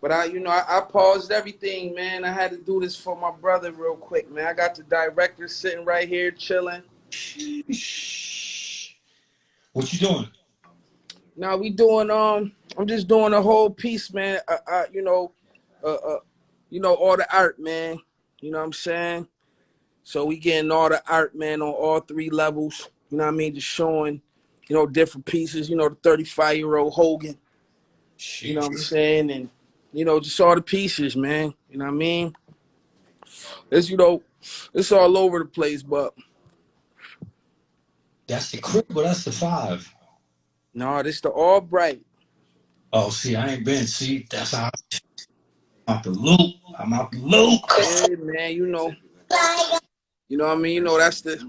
But I paused everything, man. I had to do this for my brother real quick, man. I got the director sitting right here chilling. Sheesh. What you doing? Now we doing I'm just doing a whole piece, man. Uh, uh, all the art, man. You know what I'm saying? So we getting all the art, man, on all three levels. You know what I mean? Just showing, different pieces. The 35-year-old Hogan. You know what I'm Sheesh. saying? And just all the pieces, man. You know what I mean? It's it's all over the place, but That's the crew, but that's the five. no, this the all bright. Oh, see, I ain't been. See, that's how I'm out the loop. I'm out the loop. Yeah, man. You know what I mean? That's the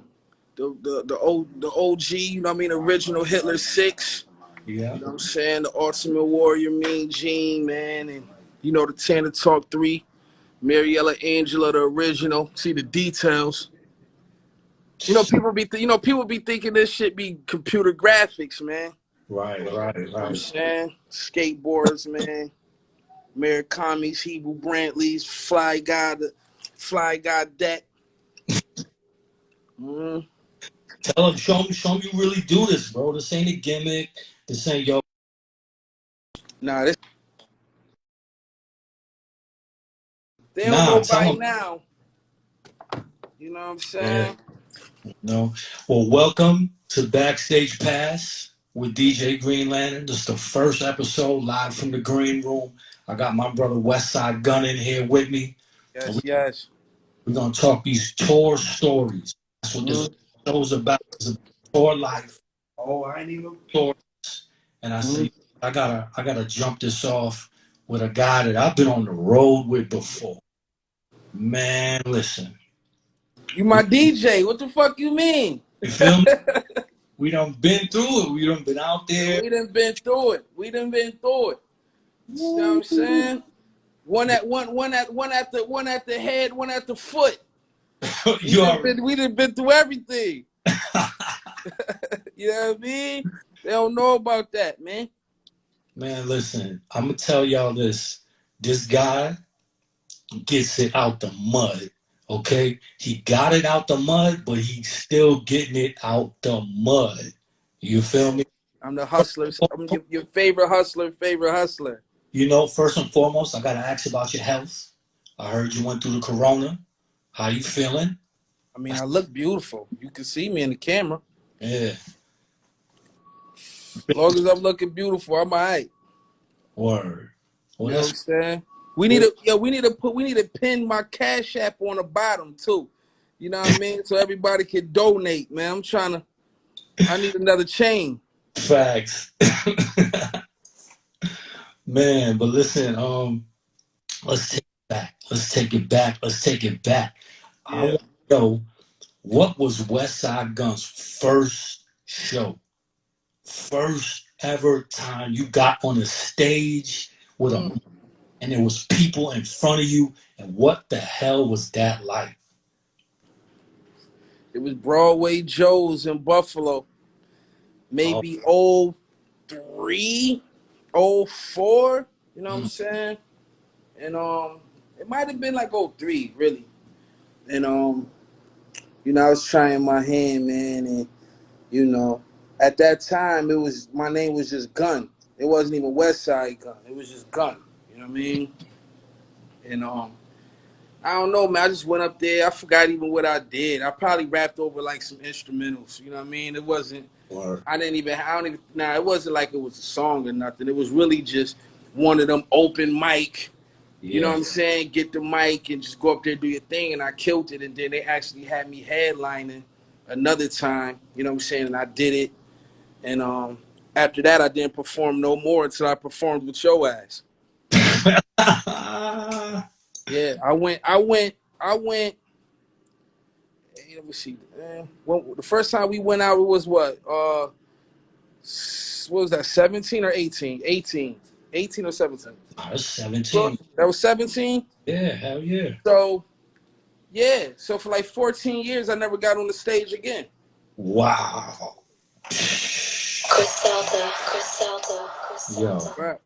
OG. You know what I mean? Original Hitler 6. Yeah. You know what I'm saying? The Ultimate Warrior, Mean Gene, man, and the Tanner Talk 3, Mariella Angela, the original. See the details. People be thinking this shit be computer graphics, man. Right, right, You know what I'm right. saying? Skateboards, man. Murakami's, Hebrew Brantley's, Fly God Deck. Mm. Tell them, show them you really do this, bro. This ain't a gimmick. This ain't yo. Nah, they don't Nah, know tell by them. now. You know what I'm Yeah, saying? no. Well, welcome to Backstage Pass with DJ Green Lantern. This is the first episode live from the green room. I got my brother Westside Gunn in here with me. Yes, yes. We're gonna talk these tour stories. That's what this Mm. show's about. It's about tour life, Oh, I ain't even. tours. And I Mm. say, I gotta jump this off with a guy that I've been on the road with before. Man, listen. You my DJ. What the fuck you mean? You feel me? We done been through it. We done been out there. We done been through it. We done been through it. You know what I'm saying? One at the head, one at the foot. You are. We done been through everything. You know what I mean? They don't know about that, man. Man, listen. I'm gonna tell y'all this. This guy gets it out the mud. Okay, he got it out the mud, but he's still getting it out the mud. You feel me? I'm the hustler. I'm your favorite hustler. You know, first and foremost, I gotta ask about your health. I heard you went through the corona. How you feeling? I mean, I look beautiful. You can see me in the camera. Yeah. As long as I'm looking beautiful, I'm all right. Word. You Well, know what that's I'm saying? good. We need to pin my Cash App on the bottom too. You know what I mean? So everybody can donate, man. I need another chain. Facts. Man, but listen, let's take it back. Let's take it back. Let's take it back. I Yeah. want to know what was Westside Gunn's first show? First ever time you got on a stage with a Mm. and there was people in front of you, and what the hell was that like? It was Broadway Joe's in Buffalo. Oh, Maybe oh 03, oh 04. You know what I'm mm, saying? And it might have been like oh 03, really. And I was trying my hand, man, and you know, at that time my name was just Gunn. It wasn't even Westside Gunn. It was just Gunn. You know what I mean? And I don't know, man. I just went up there. I forgot even what I did. I probably rapped over like some instrumentals. You know what I mean? It wasn't. or I don't even. Nah, it wasn't like it was a song or nothing. It was really just one of them open mic. You know yeah. what I'm saying? Get the mic and just go up there do your thing. And I killed it. And then they actually had me headlining another time. You know what I'm saying? And I did it. And after that, I didn't perform no more until I performed with your ass. Yeah, I went. Hey, let me see. Well, the first time we went out, it was what was that? 17 or 18? 18. 18 or 17. I was Well, 17. that was 17. Yeah, hell yeah. So yeah, so for like 14 years, I never got on the stage again. Wow. Griselda. Yo. Right.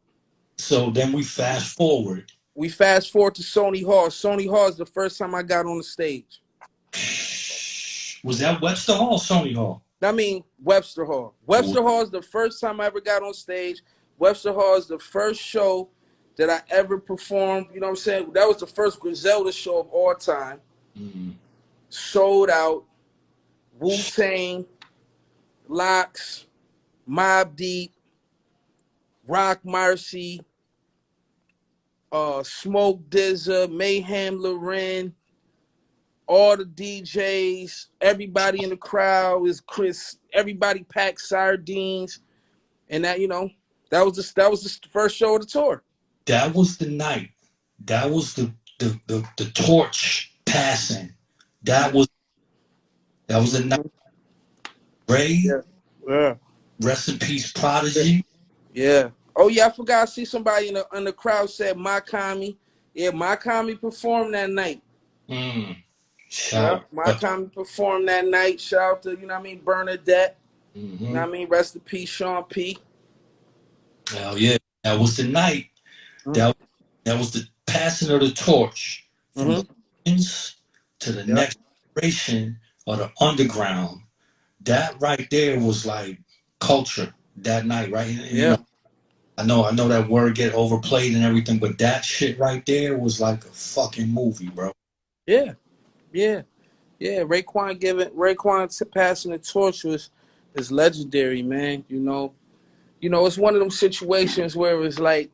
So then we fast forward. We fast forward to Sony Hall. Sony Hall is the first time I got on the stage. Was that Webster Hall or Sony Hall? I mean, Webster Hall. Webster Hall is the first time I ever got on stage. Webster Hall is the first show that I ever performed. You know what I'm saying? That was the first Griselda show of all time. Mm-hmm. Sold out. Wu-Tang, Locks, Mobb Deep, Rock Marcy, Smoke Dizza, Mayhem Loren, all the DJs, everybody in the crowd is Chris. Everybody packed sardines, and that that was the first show of the tour. That was the night. That was the torch passing. That was the night. Mm-hmm. Ray, Yeah, yeah, rest in peace, yeah, Prodigy. yeah. Oh yeah, I forgot. I see somebody in the crowd said Makami. Yeah, Makami performed that night. Mm. Yeah, Shout my out. comedy performed that night. Shout out to, you know what I mean, Bernadette. You know Mm-hmm. what I mean? Rest in peace, Sean P. Hell yeah. That was the night. Mm-hmm. That that was the passing of the torch from the Mm-hmm. legends to the Yep. next generation of the underground. That right there was like culture that night, right? And you Yeah. know, I know that word get overplayed and everything, but that shit right there was like a fucking movie, bro. Yeah. Yeah. Yeah. Raekwon passing the torch is legendary, man. It's one of them situations where it's like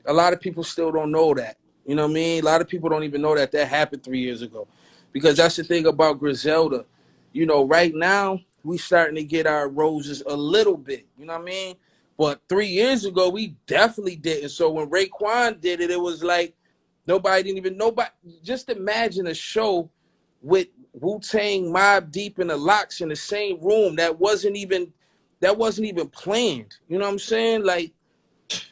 a lot of people still don't know that. You know what I mean? A lot of people don't even know that happened 3 years ago. Because that's the thing about Griselda. Right now, we starting to get our roses a little bit. You know what I mean? But 3 years ago, we definitely didn't. So when Raekwon did it, it was like nobody didn't even nobody. Just imagine a show with Wu-Tang, Mobb Deep, and the Locks in the same room. That wasn't even planned. You know what I'm saying? Like,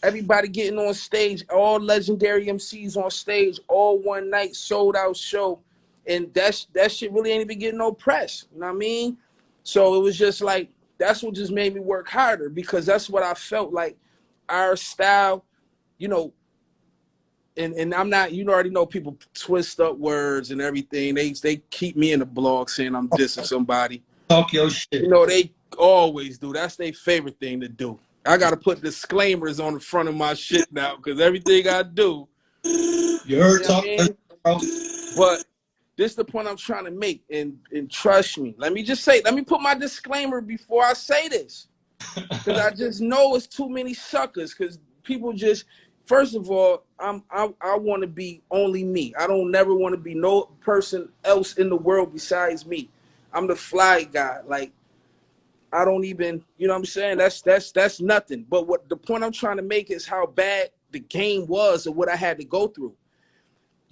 everybody getting on stage, all legendary MCs on stage, all one night, sold out show. And that shit really ain't even getting no press. You know what I mean? So it was just like, that's what just made me work harder, because that's what I felt like our style, you know, and I'm not, already know people twist up words and everything. They keep me in the blog saying I'm dissing somebody. Talk your shit. They always do. That's their favorite thing to do. I got to put disclaimers on the front of my shit now, because everything I do, You heard you know what talk I your mean? shit, bro. But this is the point I'm trying to make. And trust me, let me put my disclaimer before I say this, because I just know it's too many suckers, because people just, first of all, I want to be only me. I don't never want to be no person else in the world besides me. I'm the fly guy. Like, I don't even, you know what I'm saying? That's nothing. But what the point I'm trying to make is how bad the game was and what I had to go through.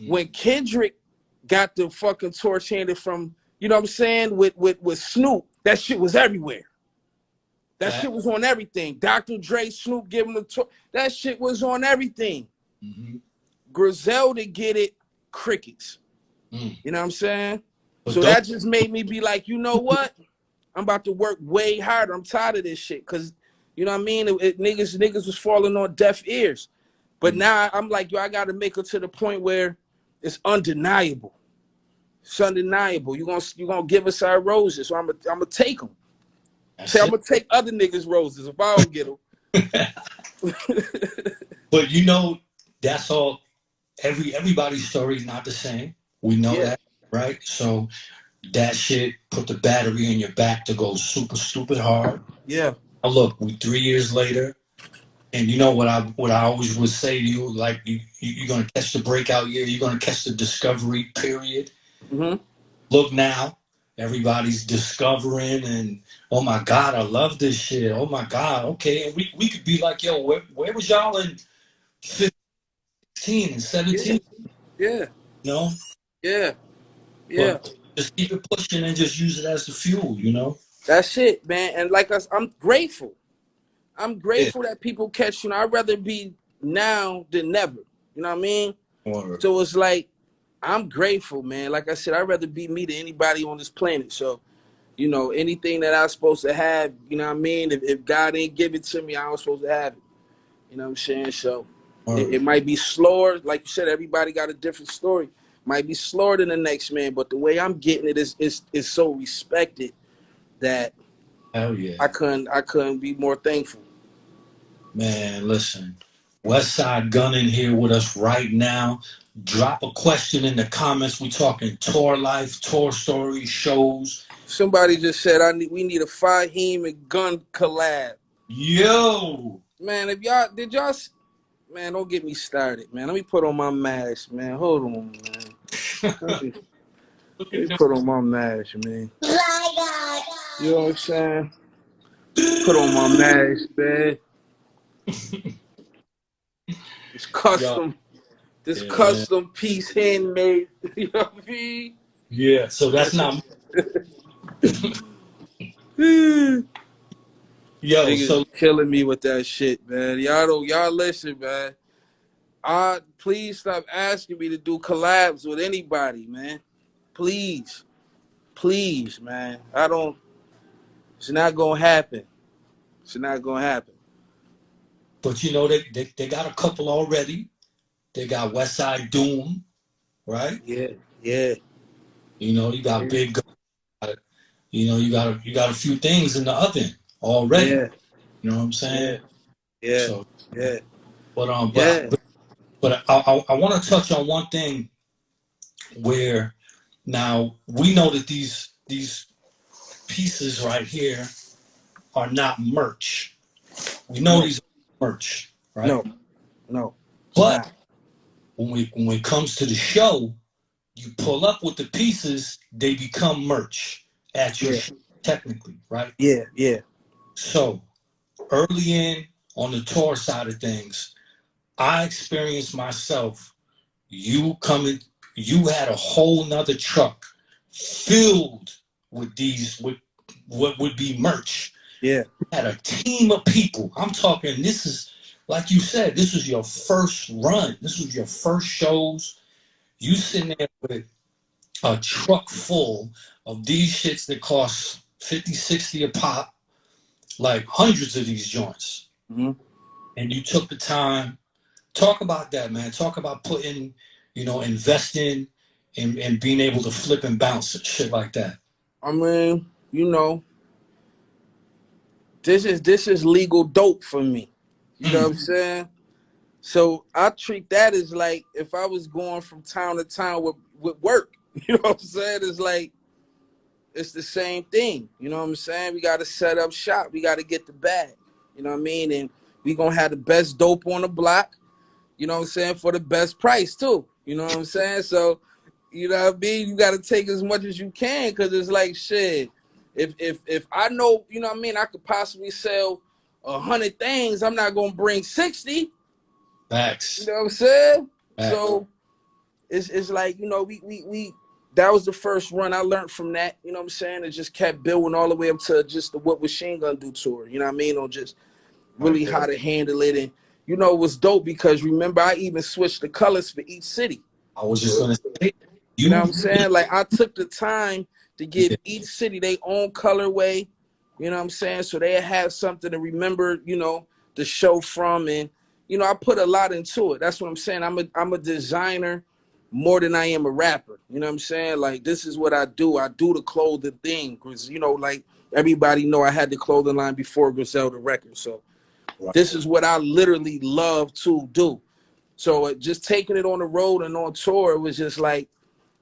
When Kendrick got the fucking torch handed from, you know what I'm saying, with Snoop, that shit was everywhere. That Fact. shit was on everything. Dr. Dre, Snoop giving the torch. That shit was on everything. Mm-hmm. Griselda get it, crickets. Mm. You know what I'm saying? But So don't that just made me be like, you know what? I'm about to work way harder. I'm tired of this shit, because, you know what I mean? Niggas was falling on deaf ears. But now I'm like, yo, I got to make it to the point where it's undeniable. It's undeniable. You gonna give us our roses, so I'm gonna take them. Say that's I'm it. gonna take other niggas' roses if I don't get them. But you know, that's all. Everybody's story is not the same. We know Yeah, that, right? So that shit put the battery in your back to go super stupid hard. yeah. Now look, we 3 years later, and you know what I always would say to you, like you're gonna catch the breakout year, you're gonna catch the discovery period. Mm-hmm. Look now, everybody's discovering, and oh my god, I love this shit. Oh my god, okay, and we could be like, yo, where was y'all in 15 and Yeah, 17? yeah, You know, yeah, yeah. but just keep it pushing and just use it as the fuel. You know. That's it, man. And like us, I'm grateful. I'm Yeah. grateful that people catch, I'd rather be now than never. You know what I mean? Or So it's like, I'm grateful, man. Like I said, I'd rather be me than anybody on this planet. So, anything that I'm supposed to have, you know what I mean? If God ain't give it to me, I was supposed to have it. You know what I'm saying? So, It might be slower, like you said. Everybody got a different story. Might be slower than the next man, but the way I'm getting it is so respected that Hell yeah. I couldn't be more thankful. Man, listen. Westside Gunn in here with us right now. Drop a question in the comments. We talking tour life, tour stories, shows. Somebody just said we need a Fahim and Gun collab. Yo! Man, if y'all did y'all man, don't get me started, man. Let me put on my mask, man. Hold on, man. Let me put on my mask, man. You know what I'm saying? Put on my mask, man. It's Yo, custom. This yeah. custom piece handmade. You know what I mean? Yeah, so that's not Niggas yo, so killing me with that shit, man. Y'all listen, man. Please stop asking me to do collabs with anybody, man. Please. Please, man. It's not gonna happen. It's not gonna happen. but you know they got a couple already. They got Westside Doom, right? Yeah, yeah, You know, you got yeah, Big Gun, you know, you got a few things in the oven already. yeah, You know what I'm yeah, saying? yeah, So yeah, but yeah. I want to touch on one thing where now we know that these pieces right here are not merch. We know No, these are merch, right? no, no. It's But not. when it comes to the show, you pull up with the pieces, they become merch at your Yeah, show, technically, right? yeah, yeah, So early in on the tour side of things, I experienced myself, you coming, you had a whole nother truck filled with these, with what would be merch. yeah. You had a team of people. I'm talking, this is, like you said, this was your first run. This was your first shows. You sitting there with a truck full of these shits that cost 50, 60 a pop, like hundreds of these joints. Mm-hmm. And you took the time. Talk about that, man. Talk about putting, you know, investing and being able to flip and bounce and shit like that. I mean, this is legal dope for me. You know what I'm Mm, saying? So I treat that as like if I was going from town to town with work. You know what I'm saying? It's like it's the same thing. You know what I'm saying? We got to set up shop. We got to get the bag. You know what I mean? And we gonna have the best dope on the block. You know what I'm saying? For the best price too. You know what I'm saying? So, you know what I mean? You got to take as much as you can because it's like shit. If I know, you know what I mean, I could possibly sell 100 things. I'm not gonna bring 60. You facts. know what I'm saying? Facts. So it's like, we that was the first run I learned from that. You know what I'm saying? It just kept building all the way up to just the What Machine Gun Do tour. You know what I mean? On just Right. really how to handle it. And it was dope because remember I even switched the colors for each city. I was just gonna say You know you what I'm saying? Like I took the time to give yeah, each city their own colorway. You know what I'm saying? So they have something to remember, the show from. And I put a lot into it. That's what I'm saying. I'm a designer more than I am a rapper. You know what I'm saying? Like this is what I do. I do the clothing thing because like everybody know I had the clothing line before Griselda Records. So right. this is what I literally love to do. So just taking it on the road and on tour, it was just like,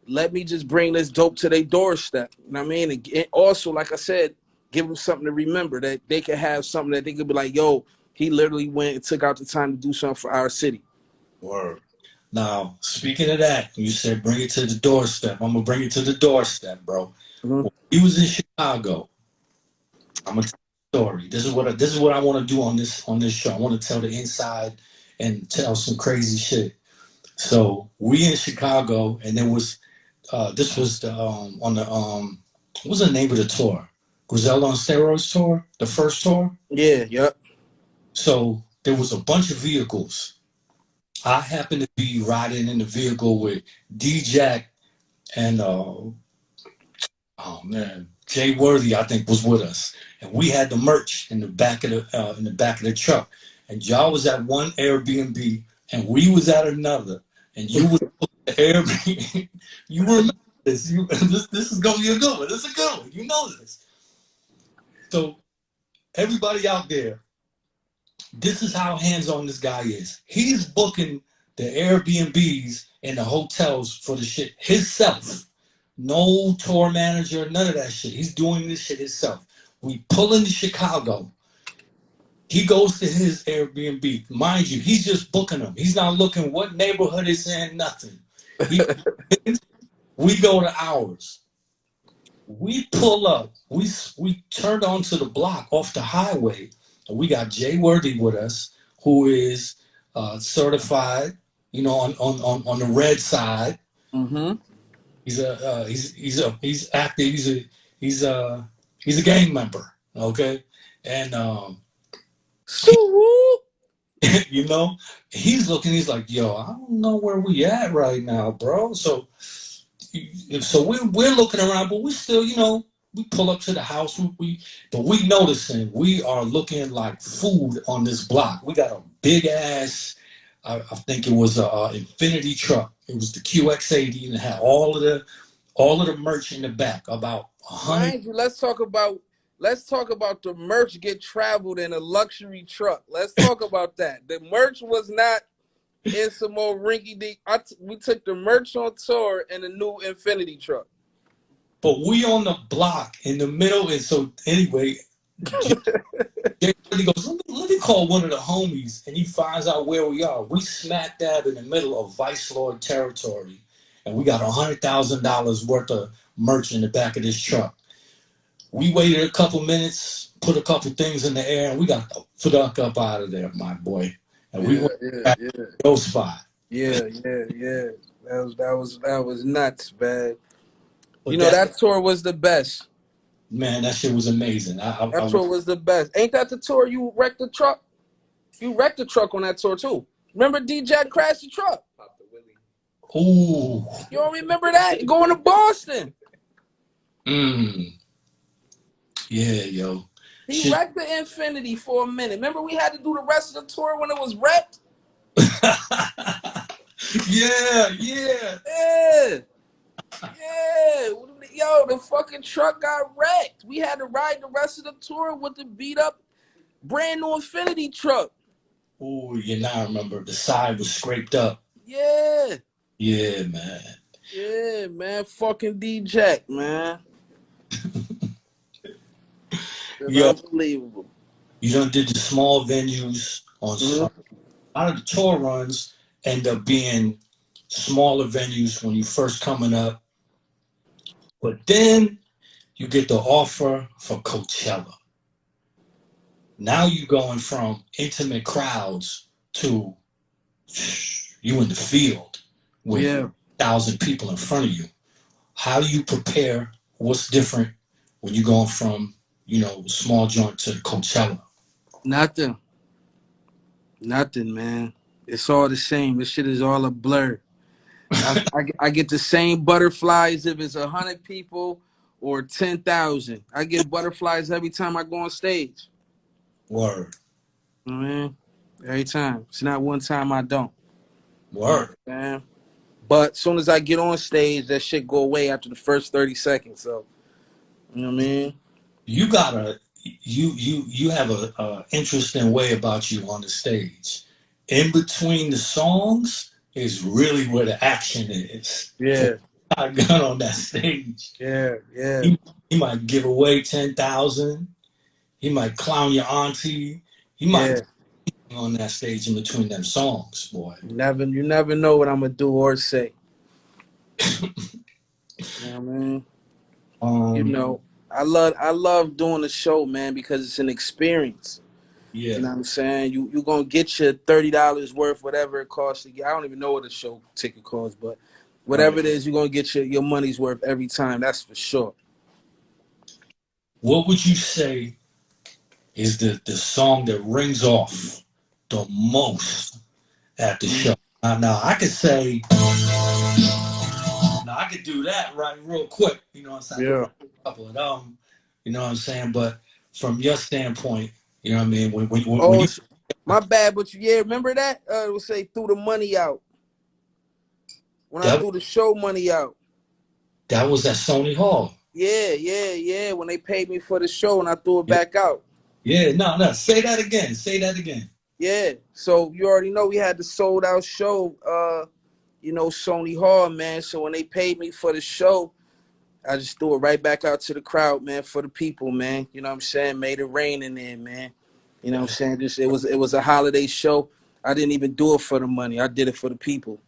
let me just bring this dope to their doorstep. You know what I mean? And also, like I said, give them something to remember that they could have something that they could be like, yo, he literally went and took out the time to do something for our city. Word. Now, speaking of that, you said bring it to the doorstep. I'm gonna bring it to the doorstep, bro. Mm-hmm. When he was in Chicago, I'm gonna tell you a story. This is what I want to do on this show. I want to tell the inside and tell some crazy shit. So we in Chicago, and there was this was the on the what was the name of the tour? Griselda on Steroids tour, the first tour. Yeah, yep. So there was a bunch of vehicles. I happened to be riding in the vehicle with D-Jack and oh man, Jay Worthy, I think, was with us, and we had the merch in the back of the truck, and y'all was at one Airbnb, and we was at another, and you was at Airbnb. You remember this? This is gonna be a good one. This is a good one. You know this. So everybody out there, this is how hands-on this guy is. He's booking the Airbnbs and the hotels for the shit himself. No tour manager, none of that shit. He's doing this shit himself. We pull into Chicago. He goes to his Airbnb. Mind you, he's just booking them. He's not looking what neighborhood it's in, nothing. We go to ours. We pull up. We turned onto the block off the highway. And we got Jay Worthy with us, who is certified, on the red side. Mm-hmm. He's active. He's a gang member. Okay, and you know, he's looking. He's like, yo, I don't know where we at right now, bro. So we're looking around, but we still, we pull up to the house. But we noticing we are looking like food on this block. We got a big ass. I think it was a Infinity truck. It was the QX80, and it had all of the merch in the back. About 100. Mind you, let's talk about the merch get traveled in a luxury truck. Let's talk about that. The merch was not in some more rinky dink. We took the merch on tour in a new Infinity truck. But we on the block in the middle, and so anyway, Jay goes, let me call one of the homies, and he finds out where we are. We smack dab in the middle of Vice Lord territory, and we got $100,000 worth of merch in the back of this truck. We waited a couple minutes, put a couple things in the air, and we got the fuck up out of there, my boy. And we went back to the go spot. Yeah. That was nuts, man. But that tour was the best. Man, that shit was amazing. That tour was the best. Ain't that the tour you wrecked the truck? You wrecked the truck on that tour too. Remember DJ crashed the truck? Ooh. You don't remember that? Going to Boston. Yeah, yo. He wrecked the Infinity for a minute. Remember we had to do the rest of the tour when it was wrecked? Yeah. Yo, the fucking truck got wrecked. We had to ride the rest of the tour with the beat up brand new Infinity truck. Oh, I remember the side was scraped up. Yeah. Yeah, man. Yeah, man. Fucking DJ, man. Unbelievable. You done did the small venues on a lot of the tour runs end up being smaller venues when you first coming up. But then you get the offer for Coachella. Now you going from intimate crowds to you in the field with 1,000 people in front of you. How do you prepare? What's different when you're going from, small joint to Coachella? Nothing, man. It's all the same. This shit is all a blur. I get the same butterflies if it's 100 people or 10,000. I get butterflies every time I go on stage. Word. Every time. It's not one time I don't. Word. Man. But as soon as I get on stage, that shit go away after the first 30 seconds. So, you know what I mean? You got you have a interesting way about you on the stage. In between the songs is really where the action is. Yeah. I got on that stage. Yeah. He might give away 10,000. He might clown your auntie. He might on that stage in between them songs, boy. You never know what I'm gonna do or say. You know what I mean? I love doing the show, man, because it's an experience. Yeah. You know what I'm saying? You gonna get your $30 worth, whatever it costs to get. I don't even know what a show ticket costs, but whatever it is, you're gonna get your money's worth every time. That's for sure. What would you say is the song that rings off the most at the show? Now I could say, I could do that right real quick. You know what I'm saying? Yeah. A couple of them. You know what I'm saying? But from your standpoint, you know what I mean? When My bad, but yeah, remember that? It would say threw the money out. When I That threw the show money out. that was at Sony Hall. Yeah. When they paid me for the show and I threw it Yeah, back out. yeah. No. Say that again. Say that again. Yeah. So you already know we had the sold out show, Sony Hall, man. So when they paid me for the show, I just threw it right back out to the crowd, man, for the people, man. You know what I'm saying? Made it rain in there, man. You know what I'm That, saying? Just it was a holiday show. I didn't even do it for the money. I did it for the people.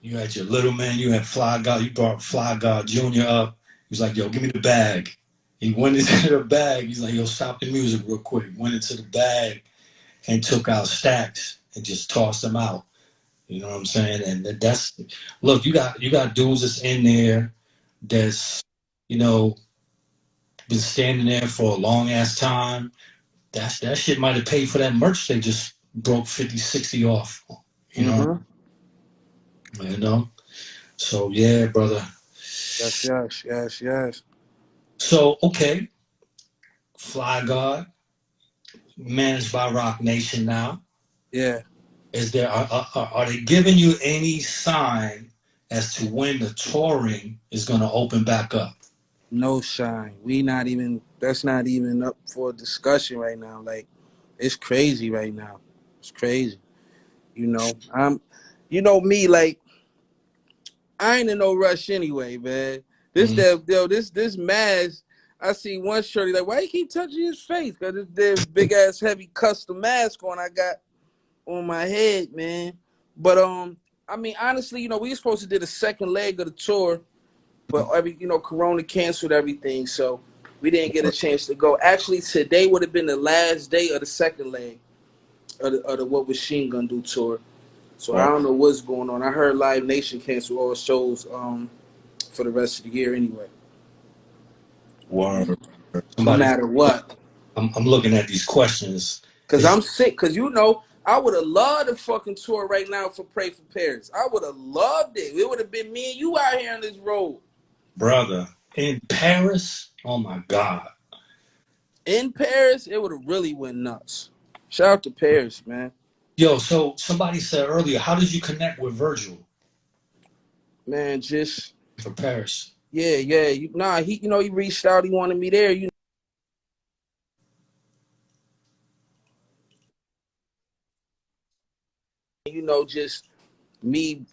you had your little man. You had Fly God. You brought Fly God Junior up. He was like, "Yo, give me the bag." He went into the bag. He's like, "Yo, stop the music real quick." Went into the bag and took out stacks and just tossed them out. You know what I'm saying? And that's look. You got dudes that's in there that's you know been standing there for a long ass time. That shit might have paid for that merch they just broke 50, 60 off. You know, Mm-hmm. you know. So yeah, brother. Yes. So okay, Fly God managed by Rock Nation now. Yeah. Is there are they giving you any sign as to when the touring is going to open back up? No shine. That's not even up for discussion right now. Like, it's crazy right now. It's crazy. Me, like, I ain't in no rush anyway, man. Mm, This mask, I see one shorty like, why you keep touching his face? Cause this damn big ass heavy custom mask on I got on my head, man. But I mean, honestly, we were supposed to do the second leg of the tour, but Corona canceled everything, so we didn't get a chance to go. Actually, today would have been the last day of the second leg of the What Was Machine Gun Do tour. So I right. don't know what's going on. I heard Live Nation cancel all shows for the rest of the year anyway. Word. No Somebody, matter what. I'm looking at these questions. Cause Is I'm sick. Cause I would have loved to fucking tour right now for Pray for Paris. I would have loved it. It would have been me and you out here on this road. brother in Paris? Oh my God, In Paris, it would have really went nuts. Shout out to Paris, man. yo. So somebody said earlier, how did you connect with Virgil Man, just for Paris? yeah. He reached out. He wanted me there. Just me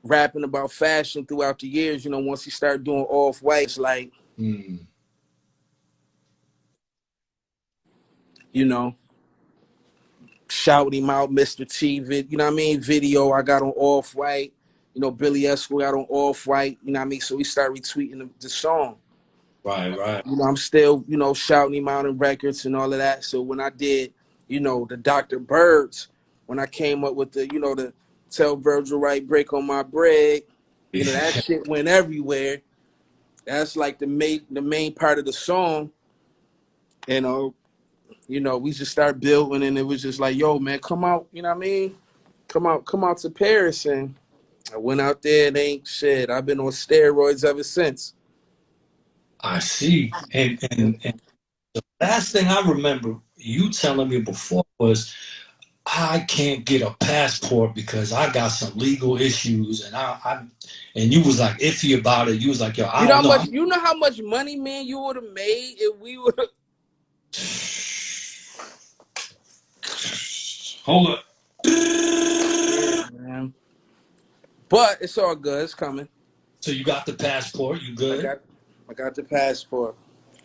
rapping about fashion throughout the years. Once he started doing off white, it's like Mm, you know, shout him out, Mr. T. You know what I mean? Video I got on off white. Billy Esco got on off white. You know what I mean? So we started retweeting the song. right. I'm still, shouting him out in records and all of that. So when I did, the Dr. Birds, when I came up with the tell Virgil right break on my bread, that shit went everywhere. That's like the main part of the song. And we just started building and it was just like, yo, man, come out, you know what I mean? Come out to Paris, and I went out there and ain't shit. I've been on steroids ever since. I see. And last thing I remember you telling me before was I can't get a passport because I got some legal issues, and and you was like iffy about it. You was like, yo, I You know don't how know. much you know how much money, man, you would have made if we would have. Hold up. Yeah, man. But it's all good. It's coming. So you got the passport. You I good? got I got the passport.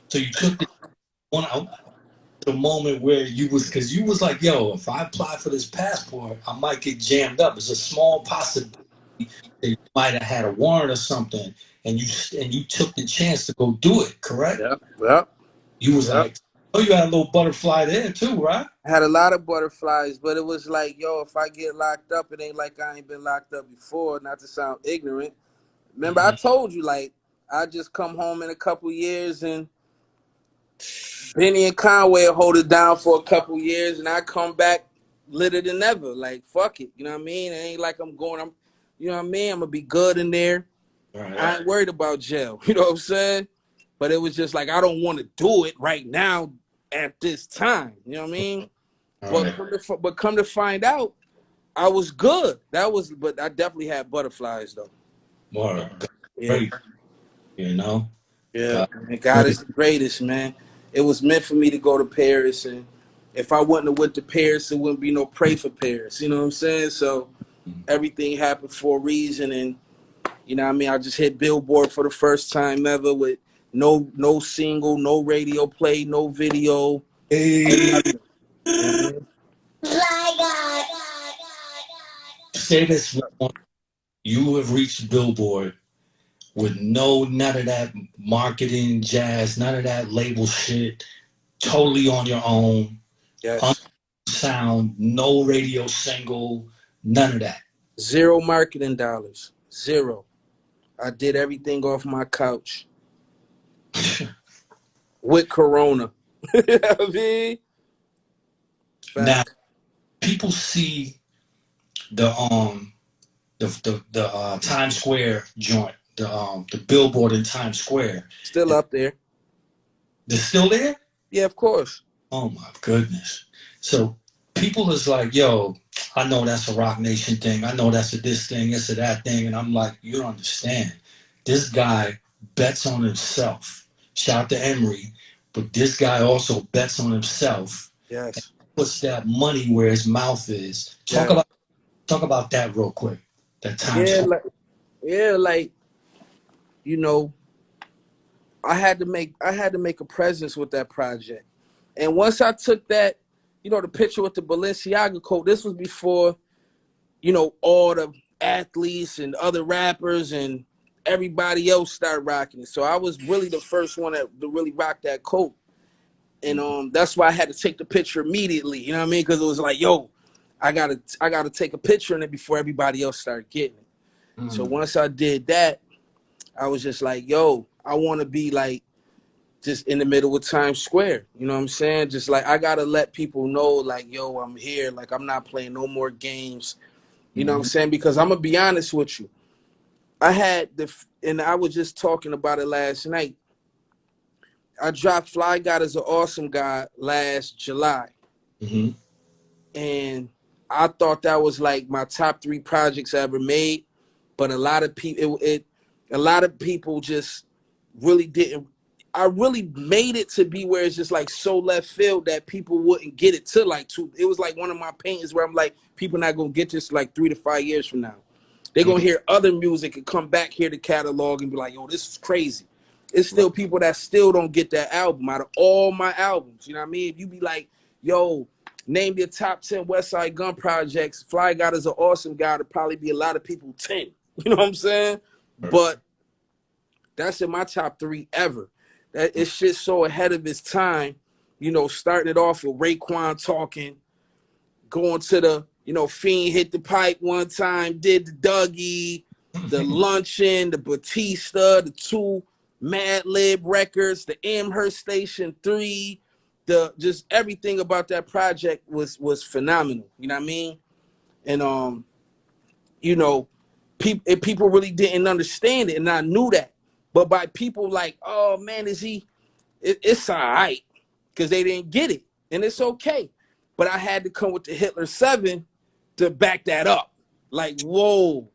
So you took the one out the moment where you was because you was like, yo, if I apply for this passport, I might get jammed up. It's a small possibility that you might have had a warrant or something, and you took the chance to go do it. Correct? Yep. Yep. You was Yep. like, oh, you had a little butterfly there too, right? I had a lot of butterflies, but it was like, yo, if I get locked up, it ain't like I ain't been locked up before. Not to sound ignorant. Remember, I Mm-hmm. told you, like, I just come home in a couple years and Benny and Conway hold it down for a couple years, and I come back litter than ever. Like, fuck it. You know what I mean? It ain't like you know what I mean? I'm going to be good in there. Right. I ain't worried about jail. You know what I'm saying? But it was just like, I don't want to do it right now at this time. You know what I mean? All But right. come to find out, I was good. But I definitely had butterflies though. More Yeah, great, you know. yeah. God, And God great. is the greatest, man. It was meant for me to go to Paris, and if I wouldn't have went to Paris, it wouldn't be no pray for Paris. You know what I'm saying? So everything happened for a reason, and you know what I mean. I just hit Billboard for the first time ever with no single, no radio play, no video, Hey, nothing. You know what I mean? say this one. You have reached Billboard with none of that marketing jazz, none of that label shit. Totally on your own, Yes. sound, no radio single, none of that. Zero marketing dollars. Zero. I did everything off my couch with Corona. You know what I mean? Now Fact. people see the Times Square joint, the billboard in Times Square. Still up there. They're still there? Yeah, of course. Oh my goodness. So people is like, yo, I know that's a Rock Nation thing. I know that's a this thing, it's a that thing. And I'm like, you don't understand. This guy bets on himself. Shout out to Emery. But this guy also bets on himself, Yes. puts that money where his mouth is. Yeah. Talk about that real quick. That Times Yeah, Square. like you know, I had to make a presence with that project. And once I took that, the picture with the Balenciaga coat, this was before, all the athletes and other rappers and everybody else started rocking it. So I was really the first one to really rock that coat. And that's why I had to take the picture immediately. You know what I mean? Because it was like, yo, I gotta take a picture in it before everybody else started getting it. So Mm. once I did that, I was just like, yo, I want to be like just in the middle of Times Square. You know what I'm saying? Just like I gotta let people know, like, yo, I'm here. Like I'm not playing no more games. You know what I'm Mm-hmm. saying? Because I'm gonna be honest with you. And I was just talking about it last night. I dropped Fly God is an Awesome God last July, Mm-hmm. and I thought that was like my top 3 projects I ever made. But a lot of people just really didn't. I really made it to be where it's just like so left field that people wouldn't get it till like 2. It was like one of my paintings where I'm like, people not gonna get this like 3 to 5 years from now. They're gonna hear other music and come back here to catalog and be like, yo, this is crazy. It's Right. still people that still don't get that album out of all my albums. You know what I mean? If you be like, yo, name your top 10 Westside Gunn projects, Fly God is an Awesome guy, to probably be a lot of people 10. You know what I'm saying? But that's in my top 3 ever. That it's shit so ahead of its time. Starting it off with Raekwon talking, going to the, Fiend hit the pipe one time, did the Dougie, the Luncheon, the Batista, the 2 Mad Lib records, the Amherst Station 3, the just everything about that project was phenomenal. You know what I mean? And you know, people really didn't understand it, and I knew that. But by people like, oh man, it's all right, because they didn't get it, and it's okay. But I had to come with the Hitler 7 to back that up. Like, whoa,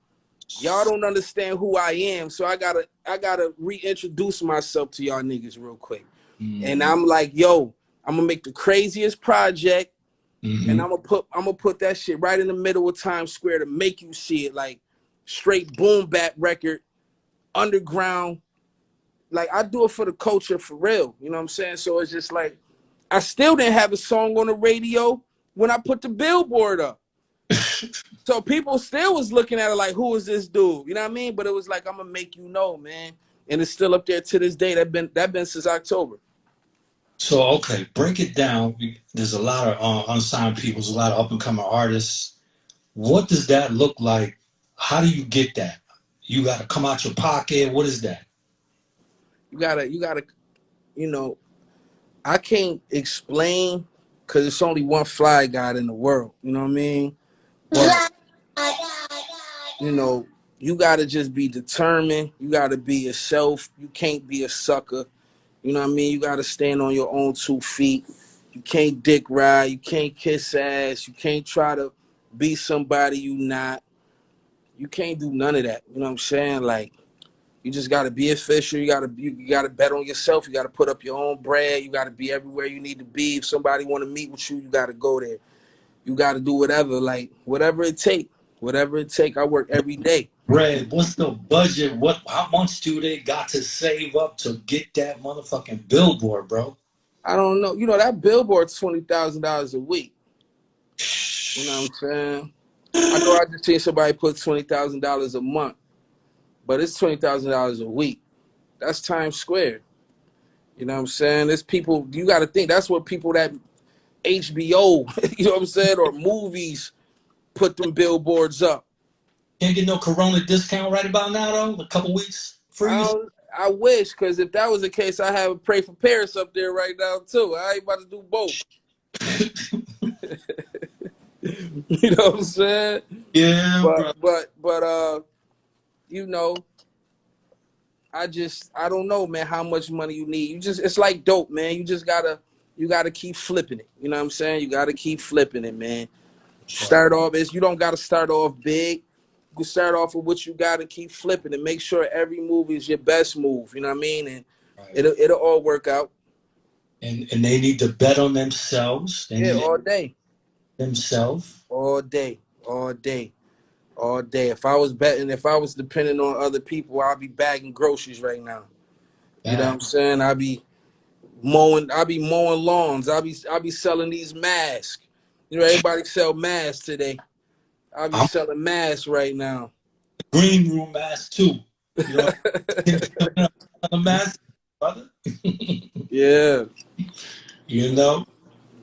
y'all don't understand who I am, so I gotta reintroduce myself to y'all niggas real quick. And Mm-hmm. I'm like, yo, I'm gonna make the craziest project, and Mm-hmm. I'm gonna put that shit right in the middle of Times Square to make you see it, like straight boom bap record, underground. Like I do it for the culture for real. You know what I'm saying? So it's just like I still didn't have a song on the radio when I put the billboard up. So people still was looking at it like, who is this dude? You know what I mean? But it was like, I'm gonna make you know, man. And it's still up there to this day. That been since October. So okay, break it down. There's a lot of unsigned people, there's a lot of up and coming artists. What does that look like? How do you get that? You got to come out your pocket. What is that? You gotta, you know, I can't explain because it's only one Fly God in the world. You know what I mean? But you know, you gotta just be determined. You gotta be yourself. You can't be a sucker. You know what I mean? You gotta stand on your own 2 feet. You can't dick ride. You can't kiss ass. You can't try to be somebody you not. You can't do none of that. You know what I'm saying? Like, you just gotta be official. You gotta bet on yourself. You gotta put up your own bread. You gotta be everywhere you need to be. If somebody want to meet with you, you gotta go there. You gotta do whatever, like whatever it take. Whatever it take. I work every day. Red, what's the budget? How much do they got to save up to get that motherfucking billboard, bro? I don't know. You know that billboard's $20,000 a week. You know what I'm saying? I know I just seen somebody put $20,000 a month, but it's $20,000 a week. That's Times Square. You know what I'm saying? There's people. You got to think. That's what people that HBO, you know what I'm saying, or movies put them billboards up. Can't get no Corona discount right about now, though? A couple weeks free? I wish, because if that was the case, I have a Pray for Paris up there right now too. I ain't about to do both. You know what I'm saying? Yeah, bro. But you know, I don't know, man, how much money you need. It's like dope, man. You gotta keep flipping it. You know what I'm saying? You gotta keep flipping it, man. Start off you don't gotta start off big. You can start off with what you got and keep flipping and make sure every move is your best move. You know what I mean? And Right. it'll all work out. And they need to bet on themselves. They Yeah, need all day. themselves. All day. All day. All day. If I was betting, if I was depending on other people, I'd be bagging groceries right now. You know what That I'm saying? I'll be mowing lawns. I'll be selling these masks. You know, everybody sell masks today. I'll be I'm selling masks right now. green room mask too. You know, a mask, brother. Yeah. You know?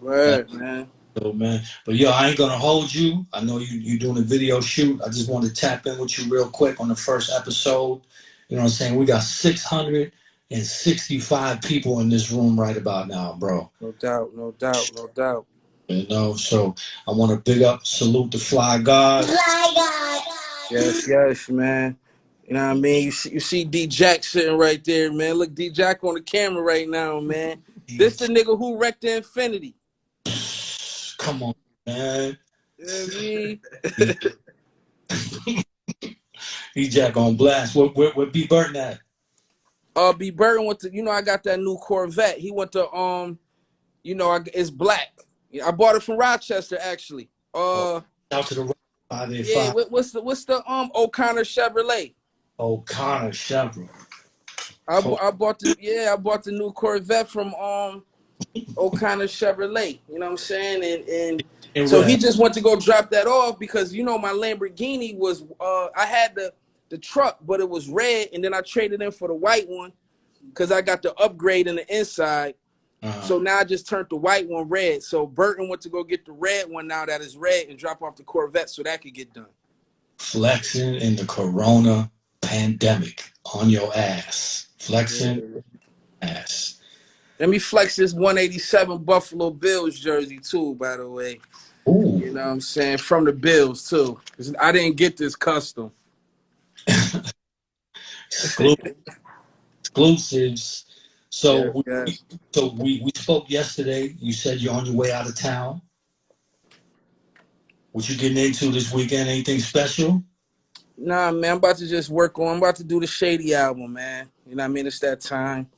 Right, man. So man, but yo, I ain't gonna hold you. I know you doing a video shoot. I just wanted to tap in with you real quick on the first episode. You know what I'm saying? We got 665 people in this room right about now, bro. No doubt, no doubt, no doubt. You know, so I want to big up, salute the Fly God. Fly God. Yes, yes, man. You know what I mean? You see D Jack sitting right there, man. Look, D Jack on the camera right now, man. This the nigga who wrecked the Infinity. Come on, man. You know what I mean? D Jack on blast. Where B Burton at? B Burton went to, I got that new Corvette. He went to, it's black. I bought it from Rochester, actually. Oh, out to the right, Yeah. 585. What's the O'Connor Chevrolet? O'Connor Chevrolet. I bought the new Corvette from O'Connor Chevrolet. You know what I'm saying? And In so he red. just went to go drop that off because my Lamborghini was I had the truck, but it was red, and then I traded in for the white one because I got the upgrade in the inside. So now I just turned the white one red. So Burton went to go get the red one now that is red and drop off the Corvette so that could get done. Flexing in the Corona pandemic on your ass. Flexing Yeah. ass. Let me flex this 187 Buffalo Bills jersey too, by the way. Ooh. You know what I'm saying? From the Bills too. 'Cause I didn't get this custom. Exclusives. So Yes, yes. we spoke yesterday. You said you're on your way out of town. What you getting into this weekend? Anything special? Nah, man, I'm about to just I'm about to do the Shady album, man. You know what I mean? It's that time.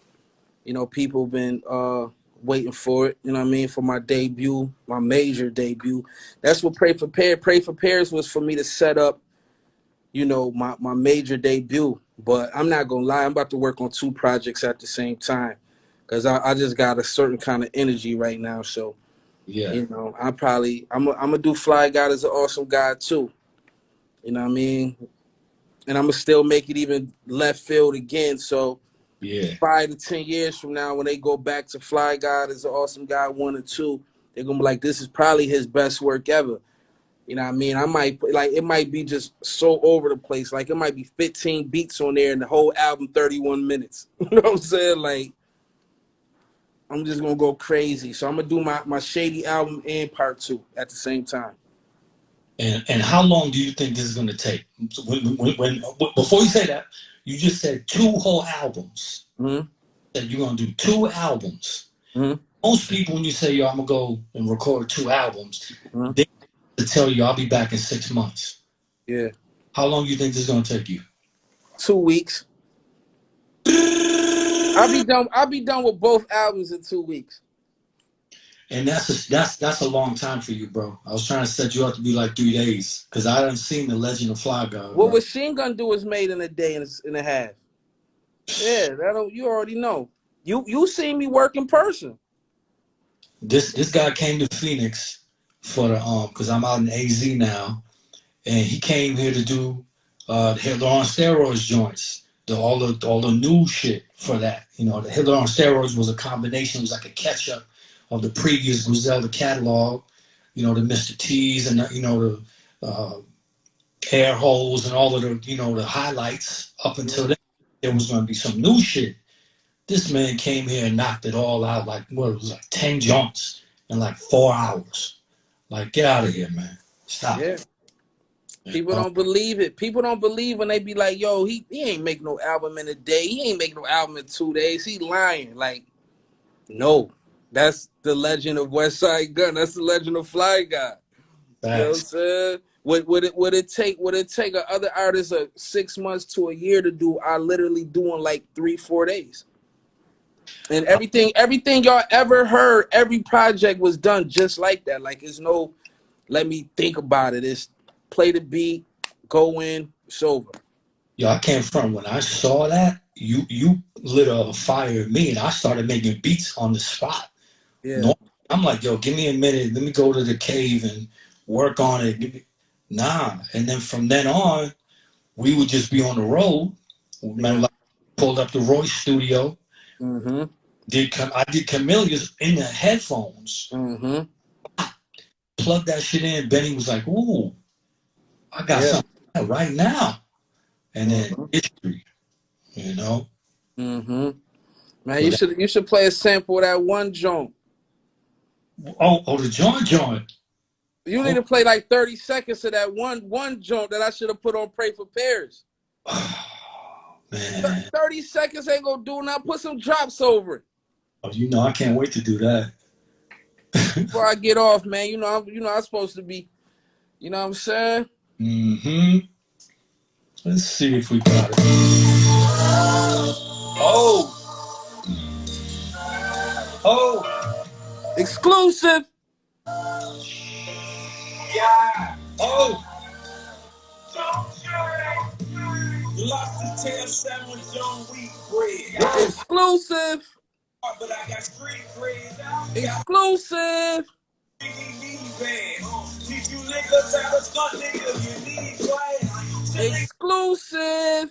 People been waiting for it, you know what I mean, for my debut, my major debut. That's what Pray for Paris. Pray for Paris was for me to set up, my major debut. But I'm not gonna lie, I'm about to work on two projects at the same time. Cause I just got a certain kind of energy right now. So, Yeah. I'm gonna do Fly God as an awesome guy too. You know what I mean? And I'm gonna still make it even left field again. So Yeah. 5 to 10 years from now, when they go back to Fly God as an awesome guy 1 or 2, they're gonna be like, this is probably his best work ever. You know what I mean? I might it might be just so over the place. Like it might be 15 beats on there and the whole album 31 minutes. You know what I'm saying? Like I'm just gonna go crazy. So I'm gonna do my Shady album and part 2 at the same time. And how long do you think this is going to take? So before you say that, you just said 2 whole albums. Mm-hmm. That you're going to do 2 albums. Mm-hmm. Most people, when you say, yo, I'm gonna go and record 2 albums, Huh? they to tell you I'll be back in 6 months. Yeah. How long you think this is gonna take you? 2 weeks. I'll be done. I'll be done with both albums in 2 weeks. And that's a long time for you, bro. I was trying to set you up to be like 3 days because I done seen the Legend of Fly God, What bro. Machine Gun do is made in a day and a half. Yeah, that'll you already know. You seen me work in person. This guy came to Phoenix for the because I'm out in AZ now, and he came here to do the Hitler on Steroids joints, all the new shit for that. You know, the Hitler on Steroids was a combination, it was like a catch up of the previous Griselda catalog. You know, the Mr. T's and the air holes and all of the highlights up until then. There was going to be some new shit. This man came here and knocked it all out like what it was like 10 joints in like 4 hours. Like, get out of here, man. Stop Yeah. it. People don't believe it. People don't believe when they be like, yo, he ain't make no album in a day. He ain't make no album in 2 days. He lying. Like, no. That's the legend of Westside Gunn. That's the legend of Fly Guy. You know what I'm Facts. saying? Would it take a other artist 6 months to a year to do? I literally do in like 3-4 days. And everything y'all ever heard, every project was done just like that. Like it's no, let me think about it. It's play the beat, go in, it's over. Yo, I came from when I saw that, you lit a fire in me and I started making beats on the spot. Yeah, No, I'm like, yo, give me a minute. Let me go to the cave and work on it. Nah. And then from then on, we would just be on the road. Remember, yeah. like, pulled up the Royce studio. Mm-hmm. I did Camellias in the headphones. Mm-hmm. Plugged that shit in. Benny was like, "Ooh, I got Yeah. something right now." And then Mm-hmm. history, you know. Mm-hmm. Man, you But should play a sample of that one joint. the joint. You need Oh, to play like 30 seconds of that one joint that I should have put on Pray for Paris. man. 30 seconds ain't gonna do nothing. Put some drops over it. Oh, I can't wait to do that. Before I get off, man. I'm supposed to be, you know what I'm saying? Mm-hmm. Let's see if we got it. Oh, oh, Exclusive. yeah. Oh. Lost the tail sandwich on wheat bread. Exclusive. But I got street cred. Exclusive. Teach you niggas how to stunt, nigga. You need class. Exclusive.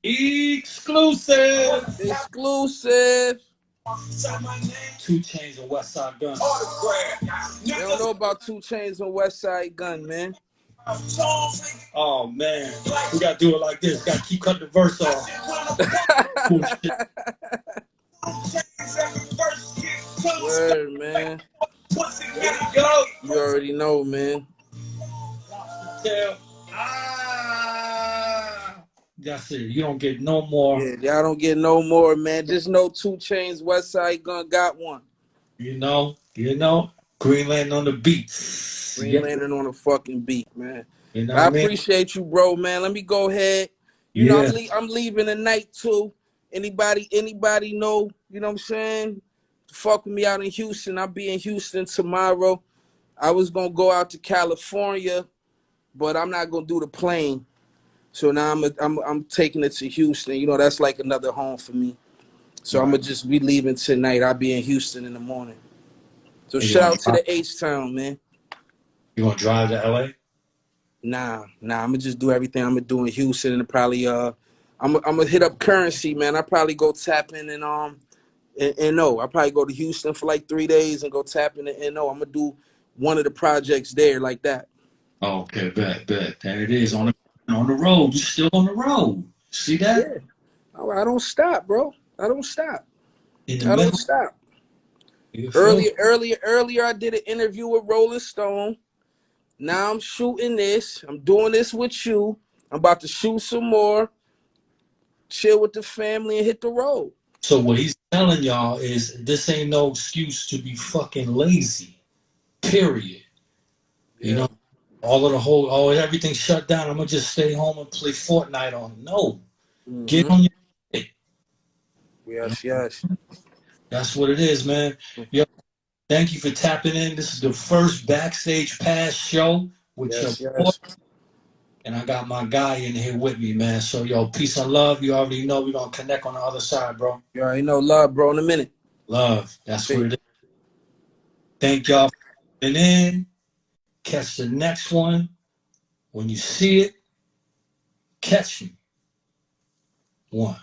Exclusive. Exclusive. 2 Chainz and Westside Gunn. They don't know about 2 Chainz and Westside Gunn, man. Oh man, we gotta do it like this. Gotta keep cutting the verse off. Cool shit. Word, man. There we go. You already know, man. That's it. You don't get no more. Yeah, y'all don't get no more, man. Just know 2 Chainz, Westside Gunn got one. Greenland on the beat. Green Yeah. Lantern on the fucking beat, man. You know But I what I mean? appreciate you, bro, man. Let me go ahead. Yeah. I'm leaving tonight too. Anybody know? You know what I'm saying? Fuck with me out in Houston. I'll be in Houston tomorrow. I was gonna go out to California, but I'm not gonna do the plane. So now I'm taking it to Houston. You know that's like another home for me. So I'm Right. gonna just be leaving tonight. I'll be in Houston in the morning. So And shout out to the H Town, man. you gonna drive to LA? Nah. I'm gonna just do everything I'm gonna do in Houston and probably I'm gonna hit up Currency, man. I probably go tap in and no, I probably go to Houston for like 3 days and go tap in and no, I'm gonna do one of the projects there like that. Okay, bet. There it is on the road. You still on the road. See that? Yeah. I don't stop, bro. I don't stop. In the I don't middle. stop. You feel me? Earlier, I did an interview with Rolling Stone. Now I'm shooting this. I'm doing this with you. I'm about to shoot some more, chill with the family, and hit the road. So what he's telling y'all is this ain't no excuse to be fucking lazy. Period. You Yeah. know, all of the whole, oh, everything shut down. I'm gonna just stay home and play Fortnite on. No, get Mm-hmm. on your shit. You know, Yes, yes. that's what it is, man. Yo, thank you for tapping in. This is the first Backstage Pass show with your Yes, boy, yes. and I got my guy in here with me, man. So, yo, peace and love. You already know we're gonna connect on the other side, bro. You already know love, bro, in a minute. Love. That's what Peace. it is. Thank y'all for tuning in. Catch the next one. When you see it, catch me. One.